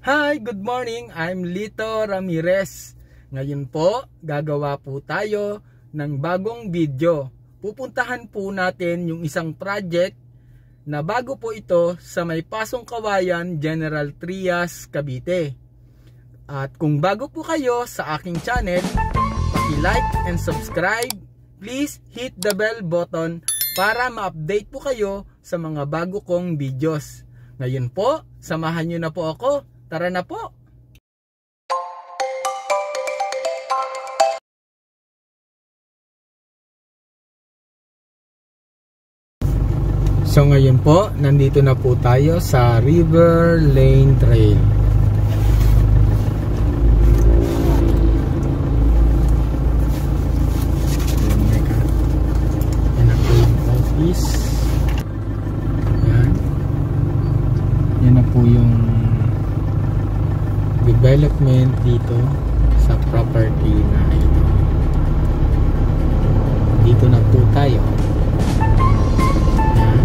Hi, good morning. I'm Lito Ramirez. Ngayon po, gagawa po tayo ng bagong video. Pupuntahan po natin yung isang project na bago po ito sa may Pasong Kawayan, General Trias, Cavite. At kung bago po kayo sa aking channel, paki-like and subscribe. Please hit the bell button para ma-update po kayo sa mga bago kong videos. Ngayon po, samahan nyo na po ako. Tara na po! So ngayon po, nandito na po tayo sa River Lane Trail. Yan na po yung office. Yan na po yung development dito sa property na ito. Dito na po tayo. Yan.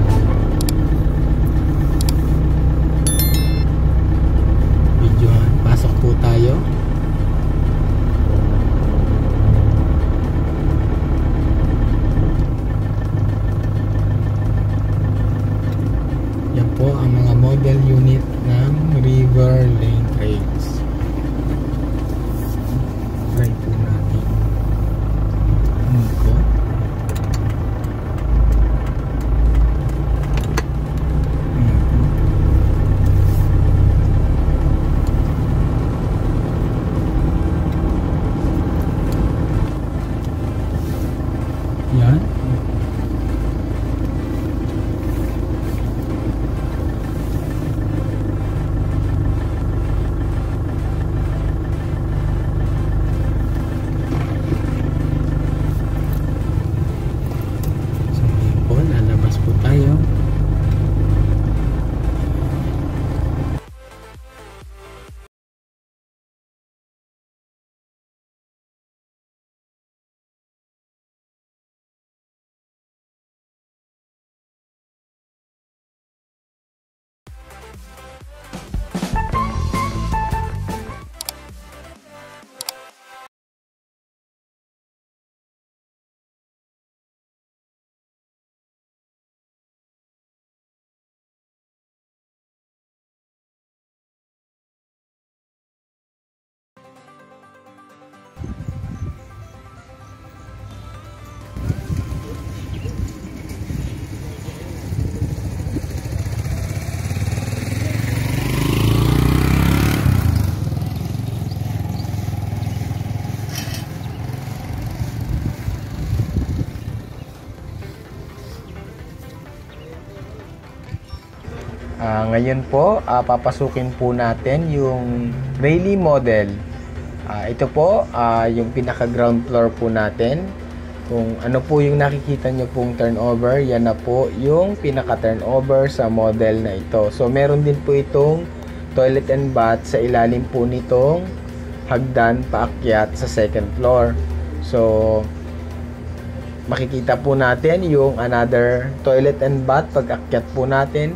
Videohan. Pasok po tayo. Yan po ang mga model unit ng River Lane Trails. Try po natin. Yan. Lalabas po tayo. Ngayon po, papasukin po natin yung Rayleigh model. Ito po, yung pinaka ground floor po natin. Kung ano po yung nakikita nyo pong turnover, yan na po yung pinaka turnover sa model na ito. So meron din po itong toilet and bath sa ilalim po nitong hagdan paakyat sa second floor. So makikita po natin yung another toilet and bath pag akyat po natin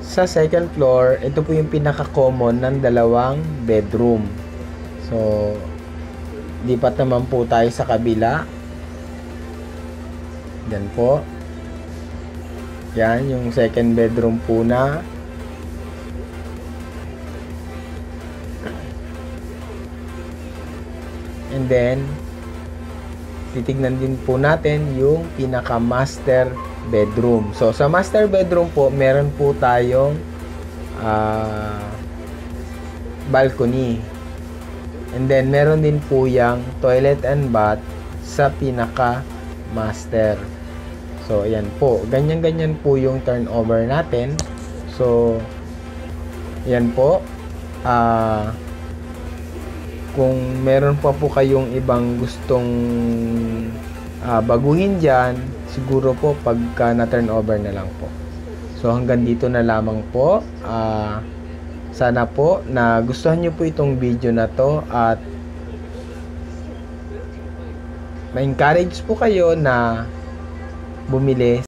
sa second floor. Ito po yung pinaka-common ng dalawang bedroom. So, lipat naman po tayo sa kabila. Yan po. Yan, yung second bedroom po na. And then, titignan din po natin yung pinaka-master bedroom. So sa master bedroom po, meron po tayong balcony. And then meron din po yung toilet and bath sa pinaka master. So ayan po, ganyan-ganyan po yung turnover natin. So ayan po. Kung meron pa po kayong ibang gustong baguhin dyan, siguro po pagka na turnover na lang po. So hanggang dito na lamang po. Sana po na gustuhan nyo po itong video na to at ma-encourage po kayo na bumili